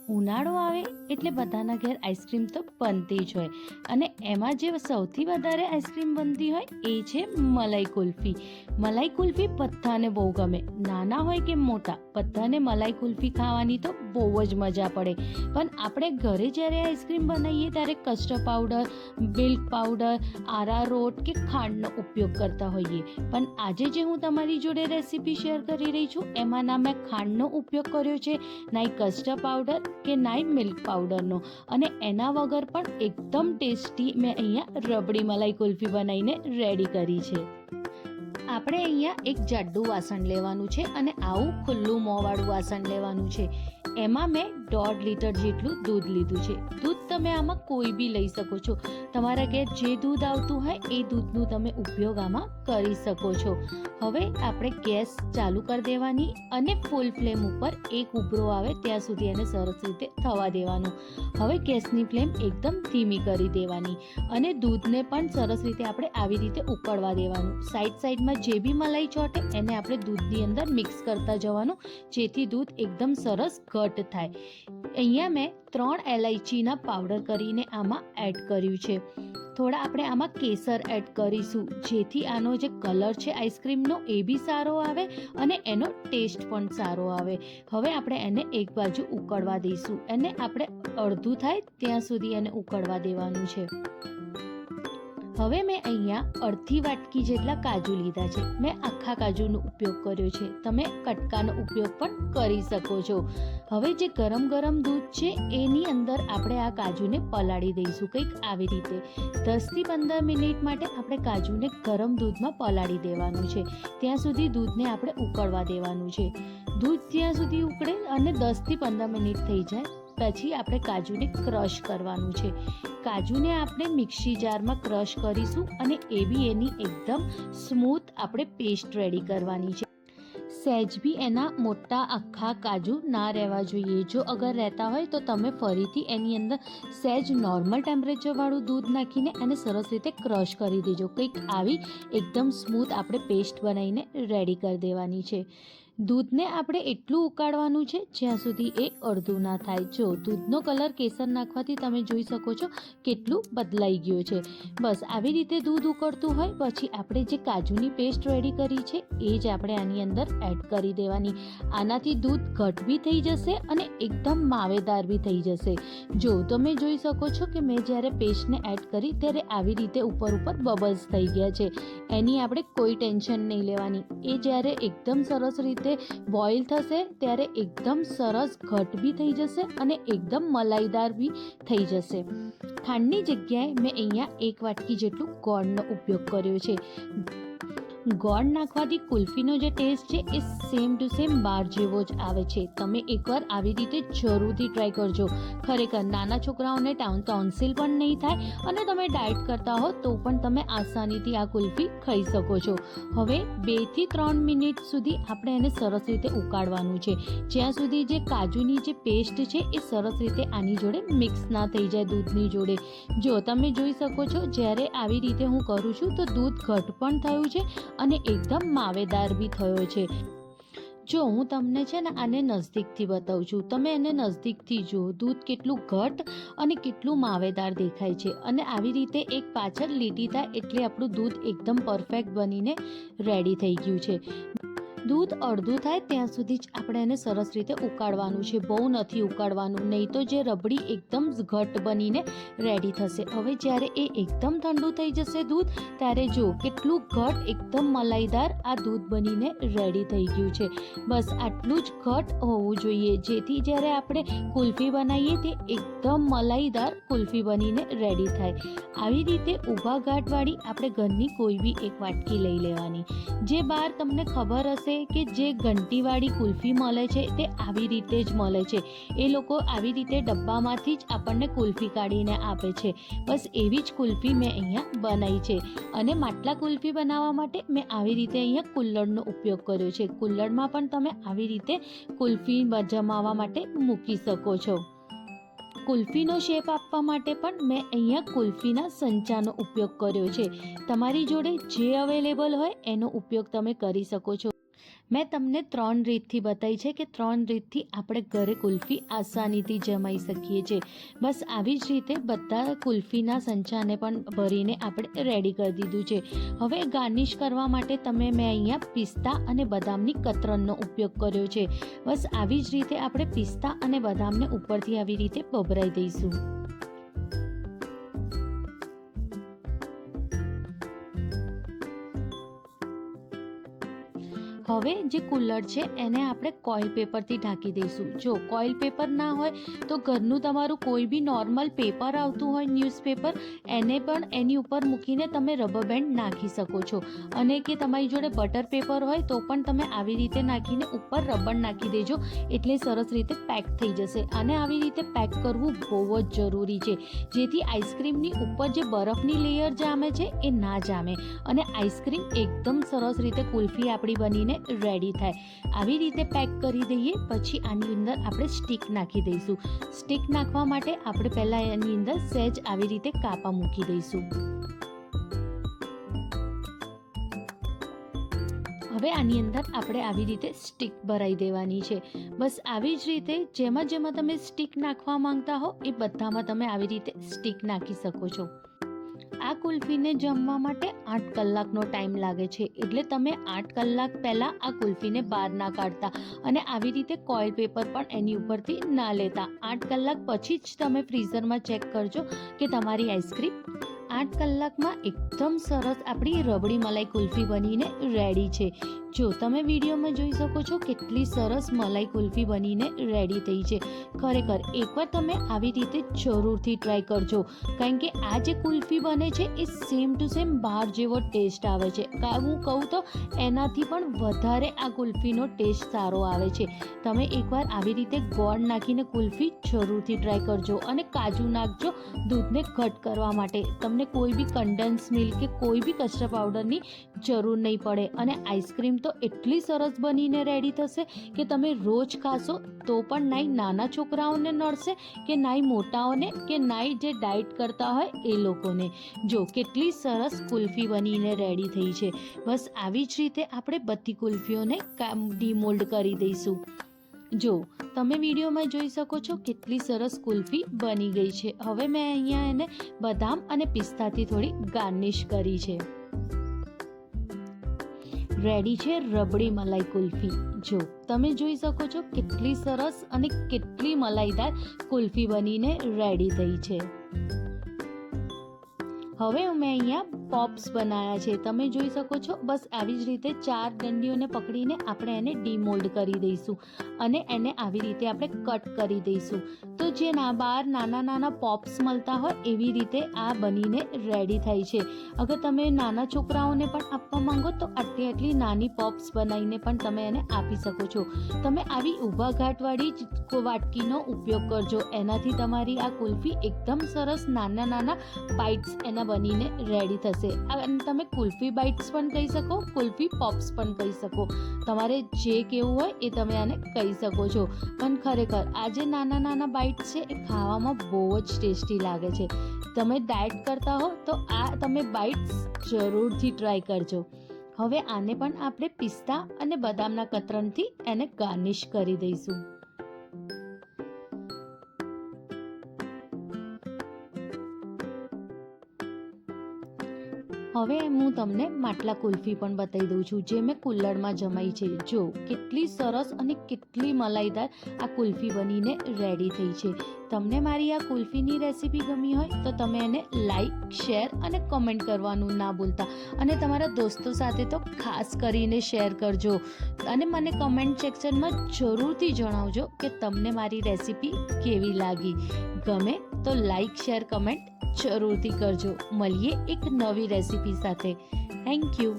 ઉનાળો આવે એટલે બધાના ઘેર આઈસ્ક્રીમ તો બનતી જ હોય અને એમાં જે સૌથી વધારે આઈસ્ક્રીમ બનતી હોય એ છે મલાઈ કુલ્ફી. મલાઈ કુલ્ફી બધાને બહુ ગમે, નાના હોય કે મોટા, બધાને મલાઈ કુલ્ફી ખાવાની તો બહુ જ મજા પડે. પણ આપણે ઘરે જ્યારે આઈસ્ક્રીમ બનાવીએ ત્યારે કસ્ટર્ડ પાવડર, મિલ્ક પાવડર, આરારોટ કે ખાંડનો ઉપયોગ કરતા હોઈએ. પણ આજે જે હું તમારી જોડે રેસીપી શેર કરી રહી છું એમાં ના મેં ખાંડનો ઉપયોગ કર્યો છે, ના કસ્ટર્ડ પાવડર કે નાઈ મિલ્ક પાવડરનો, અને એના વગર પણ એકદમ ટેસ્ટી મેં અહીંયા રબડી મલાઈ કુલ્ફી બનાવીને રેડી કરી છે. આપણે અહીંયા એક જાડું વાસણ લેવાનું છે અને આવું ખુલ્લું મોંવાળું વાસણ લેવાનું છે. એમાં મેં 1.5 લીટર જેટલું દૂધ લીધું છે. દૂધ તમે આમાં કોઈ બી લઈ શકો છો, તમારા ઘેર જે દૂધ આવતું હોય એ દૂધનું તમે ઉપયોગ આમાં કરી શકો છો. હવે આપણે ગેસ ચાલુ કરી દેવાની અને ફૂલ ફ્લેમ ઉપર એક ઉભરો આવે ત્યાં સુધી એને સરસ રીતે થવા દેવાનું. હવે ગેસની ફ્લેમ એકદમ ધીમી કરી દેવાની અને દૂધને પણ સરસ રીતે આપણે આવી રીતે ઉકળવા દેવાનું. સાઈડમાં જે બી મલાઈ ચોટે એને આપણે દૂધની અંદર મિક્સ કરતા જવાનું, જેથી દૂધ એકદમ સરસ ઘટ થાય. અહીંયા મેં 3 એલાયચીના પાવડર કરીને આમાં એડ કર્યું છે. થોડા આપણે આમાં કેસર એડ કરીશું, જેથી આનો જે કલર છે આઈસ્ક્રીમનો એ બી સારો આવે અને એનો ટેસ્ટ પણ સારો આવે. હવે આપણે એને એક બાજુ ઉકળવા દઈશું. એને આપણે અડધું થાય ત્યાં સુધી એને ઉકળવા દેવાનું છે. હવે મેં અહીંયા અડધી વાટકી જેટલા કાજુ લીધા છે. મેં આખા કાજુનો ઉપયોગ કર્યો છે, તમે કટકાનો ઉપયોગ પણ કરી શકો છો. હવે જે ગરમ દૂધ છે એની અંદર આપણે આ કાજુને પલાળી દઈશું, કંઈક આવી રીતે 10થી 15 મિનિટ માટે આપણે કાજુને ગરમ દૂધમાં પલાળી દેવાનું છે. ત્યાં સુધી દૂધને આપણે ઉકળવા દેવાનું છે. દૂધ ત્યાં સુધી ઉકળે અને 10થી 15 મિનિટ થઈ જાય પછી આપણે કાજુને ક્રશ કરવાનું છે. કાજુને આપણે મિક્સી જારમાં ક્રશ કરીશું અને એ બી એની એકદમ સ્મૂથ આપણે પેસ્ટ રેડી કરવાની છે. સહેજ બી એના મોટા આખા કાજુ ના રહેવા જોઈએ. જો અગર રહેતા હોય તો તમે ફરીથી એની અંદર સહેજ નોર્મલ ટેમ્પરેચરવાળું દૂધ નાખીને એને સરસ રીતે ક્રશ કરી દેજો. કંઈક આવી એકદમ સ્મૂથ આપણે પેસ્ટ બનાવીને રેડી કરી દેવાની છે. દૂધને આપણે એટલું ઉકાળવાનું છે જ્યાં સુધી એ અડધું ના થાય. જો દૂધનો કલર કેસર નાખવાથી તમે જોઈ શકો છો કેટલું બદલાઈ ગયું છે. બસ આવી રીતે દૂધ ઉકળતું હોય પછી આપણે જે કાજુની પેસ્ટ રેડી કરી છે એ જ આપણે આની અંદર એડ કરી દેવાની. આનાથી દૂધ ઘટ બી થઈ જશે અને એકદમ માવેદાર બી થઈ જશે. જો તમે જોઈ શકો છો કે મેં જ્યારે પેસ્ટને એડ કરી ત્યારે આવી રીતે ઉપર બબલ્સ થઈ ગયા છે. એની આપણે કોઈ ટેન્શન નહીં લેવાની. એ જ્યારે એકદમ સરસ રીતે બોઇલ થશે ત્યારે એકદમ સરસ ઘટ બી થઈ જશે અને એકદમ મલાઈદાર બી થઈ જશે. ખાંડની જગ્યાએ મેં અહીંયા 1 વાટકી જેટલું ગોળનો ઉપયોગ કર્યો છે. ગોળ નાખવાથી કુલ્ફીનો જે ટેસ્ટ છે એ સેમ ટુ સેમ બાર જેવો જ આવે છે. તમે એકવાર આવી રીતે જરૂરથી ટ્રાય કરજો. ખરેખર નાના છોકરાઓને ટોન્સિલ પણ નહીં થાય અને તમે ડાયટ કરતા હો તો પણ તમે આસાનીથી આ કુલ્ફી ખાઈ શકો છો. હવે 2 થી 3 મિનિટ સુધી આપણે એને સરસ રીતે ઉકાળવાનું છે, જ્યાં સુધી જે કાજુની જે પેસ્ટ છે એ સરસ રીતે આની જોડે મિક્સ ના થઈ જાય દૂધની જોડે. જો તમે જોઈ શકો છો જ્યારે આવી રીતે હું કરું છું તો દૂધ ઘટ પણ થયું છે અને એકદમ માવેદાર બી થયો છે. જો હું તમને છે ને આને નજદીકથી બતાવું છું, તમે એને નજદીકથી જુઓ દૂધ કેટલું ઘટ અને કેટલું માવેદાર દેખાય છે. અને આવી રીતે એક પાછળ લીટી થાય એટલે આપણું દૂધ એકદમ પરફેક્ટ બનીને રેડી થઈ ગયું છે. દૂધ અડધું થાય ત્યાં સુધી જ આપણે એને સરસ રીતે ઉકાળવાનું છે, બહુ નથી ઉકાળવાનું, નહીં તો જે રબડી એકદમ ઘટ બનીને રેડી થશે. હવે જ્યારે એ એકદમ ઠંડુ થઈ જશે દૂધ, ત્યારે જો કેટલું ઘટ એકદમ મલાઈદાર આ દૂધ બનીને રેડી થઈ ગયું છે. બસ આટલું જ ઘટ હોવું જોઈએ, જેથી જ્યારે આપણે કુલ્ફી બનાવીએ તે એકદમ મલાઈદાર કુલ્ફી બનીને રેડી થાય. આવી રીતે ઊભા ગાંઠવાળી આપણે ઘરની કોઈ બી એક વાટકી લઈ લેવાની. જે બહાર તમને ખબર હશે કે જે ઘંટીવાળી કુલ્ફી મળે છે તે આવી રીતે જ મળે છે. એ લોકો આવી રીતે ડબ્બામાંથી જ આપણને કુલ્ફી કાઢીને આપે છે. બસ એવી જ કુલ્ફી મેં અહીંયા બનાવી છે. અને માટલા કુલ્ફી બનાવવા માટે મેં આવી રીતે અહીંયા કુલ્લડનો ઉપયોગ કર્યો છે. કુલ્લડમાં પણ તમે આવી રીતે કુલ્ફી જમાવવા માટે મૂકી શકો છો. કુલ્ફીનો શેપ આપવા માટે પણ મેં અહીંયા કુલ્ફીના સંચાનો ઉપયોગ કર્યો છે. તમારી જોડે જે અવેલેબલ હોય એનો ઉપયોગ તમે કરી શકો છો. મેં તમને 3 રીતથી બતાવી છે કે 3 રીતથી આપણે ઘરે કુલ્ફી આસાનીથી જમાઈ શકીએ છીએ. બસ આવી જ રીતે બધા કુલ્ફીના સંચાને પણ ભરીને આપણે રેડી કરી દીધું છે. હવે ગાર્નિશ કરવા માટે મેં અહીંયા પિસ્તા અને બદામની કતરનનો ઉપયોગ કર્યો છે. બસ આવી જ રીતે આપણે પિસ્તા અને બદામને ઉપરથી આવી રીતે ભભરાઈ દઈશું. હવે જે કુલ્લર છે એને આપણે કોઇલ પેપરથી ઢાંકી દઈશું. જો કોઇલ પેપર ના હોય તો ઘરનું તમારું કોઈ બી નોર્મલ પેપર આવતું હોય ન્યૂઝપેપર, એને પણ એની ઉપર મૂકીને તમે રબર બેન્ડ નાખી શકો છો. અને કે તમારી જોડે બટર પેપર હોય તો પણ તમે આવી રીતે નાખીને ઉપર રબર નાખી દેજો, એટલે સરસ રીતે પેક થઈ જશે. અને આવી રીતે પેક કરવું બહુ જ જરૂરી છે, જેથી આઈસ્ક્રીમની ઉપર જે બરફની લેયર જામે છે એ ના જામે અને આઈસ્ક્રીમ એકદમ સરસ રીતે કુલ્ફી આપણી બનીને રેડી થાય. આવી રીતે પેક કરી દઈએ. પછી આની અંદર આપણે સ્ટીક નાખી દઈશું. સ્ટીક નાખવા માટે આપણે પહેલાં એની અંદર સહેજ આવી રીતે કાપા મૂકી દઈશું. હવે આની અંદર આપણે આવી રીતે સ્ટીક ભરાઈ દેવાની છે. બસ આવી જ રીતે જેમાં જેમાં તમે સ્ટીક નાખવા માંગતા હો એ બધામાં તમે આવી રીતે સ્ટીક નાખી શકો છો. આ કુલ્ફીને જમવા માટે 8 કલાકનો ટાઈમ લાગે છે, એટલે તમે 8 કલાક પહેલાં આ કુલ્ફીને બહાર ના કાઢતા અને આવી રીતે કોઇલ પેપર પણ એની ઉપરથી ના લેતા. 8 કલાક પછી જ તમે ફ્રીઝરમાં ચેક કરજો કે તમારી આઈસ્ક્રીમ 8 કલાકમાં એકદમ સરસ આપણી રબડી મલાઈ કુલ્ફી બનીને રેડી છે. જો તમે વિડીયોમાં જોઈ શકો છો કેટલી સરસ મલાઈ કુલ્ફી બનીને રેડી થઈ છે. ખરેખર એકવાર તમે આવી રીતે જરૂરથી ટ્રાય કરજો, કારણ કે આ જે કુલ્ફી બને છે એ સેમ ટુ સેમ બહાર જેવો ટેસ્ટ આવે છે. હું કહું તો એનાથી પણ વધારે આ કુલ્ફીનો ટેસ્ટ સારો આવે છે. તમે એકવાર આવી રીતે ગોળ નાખીને કુલ્ફી જરૂરથી ટ્રાય કરજો અને કાજુ નાખજો દૂધને ઘટ કરવા માટે. તમને કોઈ બી કન્ડેન્સ મિલ્ક કે કોઈ બી કસ્ટર્ડ પાવડરની જરૂર નહીં પડે અને આઈસ્ક્રીમ તો એટલી સરસ બનીને રેડી થશે કે તમે રોજ ખાશો તો પણ નાઈ નાના છોકરાઓને નડશે કે નાઈ મોટાઓને કે નાઈ જે ડાયટ કરતા હોય એ લોકોને. જો કેટલી સરસ કુલ્ફી બનીને રેડી થઈ છે. બસ આવી જ રીતે આપણે બધી કુલ્ફીઓને ડીમોલ્ડ કરી દઈશું. જો તમે વિડીયોમાં જોઈ શકો છો કેટલી સરસ કુલ્ફી બની ગઈ છે. હવે મેં અહીંયા એને બદામ અને પિસ્તાથી થોડી ગાર્નિશ કરી છે. રેડી છે રબડી મલાઈ કુલ્ફી. જો તમે જોઈ શકો છો કેટલી સરસ અને કેટલી મલાઈદાર કુલ્ફી બનીને રેડી થઈ છે. હવે મેં અહીંયા પોપ્સ બનાવ્યા છે. તમે જોઈ શકો છો બસ આવી જ રીતે 4 ડંડીઓને પકડીને આપણે એને ડીમોલ્ડ કરી દઈશું અને એને આવી રીતે આપણે કટ કરી દઈશું. તો જે બહાર નાના નાના પોપ્સ મળતા હોય એવી રીતે આ બનીને રેડી થાય છે. અગર તમે નાના છોકરાઓને પણ આપવા માંગો તો આટલી નાની પોપ્સ બનાવીને પણ તમે એને આપી શકો છો. તમે આવી ઊભા ઘાટવાળી જ વાટકીનો ઉપયોગ કરજો, એનાથી તમારી આ કુલ્ફી એકદમ સરસ નાના નાના બાઇટ્સ એના બનીને રેડી થશે. અને તમે કુલ્ફી બાઇટ્સ પણ કહી શકો, કુલ્ફી પોપ્સ પણ કહી શકો. તમારે જે કહેવું હોય એ તમે આને કહી શકો છો. પણ ખરેખર આ જે નાના નાના બાઇટ્સ છે એ ખાવામાં બહુ જ ટેસ્ટી લાગે છે. તમે ડાયટ કરતા હો તો આ તમે બાઇટ્સ જરૂરથી ટ્રાય કરજો. હવે આને પણ આપણે પિસ્તા અને બદામના કતરનથી એને ગાર્નિશ કરી દઈશું. હવે હું તમને માટલા કુલ્ફી પણ બતાવી દઉં છું, જે મેં કુલ્લરમાં જમાઈ છે. જો કેટલી સરસ અને કેટલી મલાઈદાર આ કુલ્ફી બનીને રેડી થઈ છે. તમને મારી આ કુલ્ફીની રેસીપી ગમી હોય તો તમે એને લાઈક, શેર અને કમેન્ટ કરવાનું ના ભૂલતા. અને તમારા દોસ્તો સાથે તો ખાસ કરીને શેર કરજો. અને મને કમેન્ટ સેક્શનમાં જરૂરથી જણાવજો કે તમને મારી રેસીપી કેવી લાગી. ગમે તો લાઈક, શેર, કમેન્ટ જરૂરથી કરજો. મળીએ એક નવી રેસીપી સાથે. Thank you.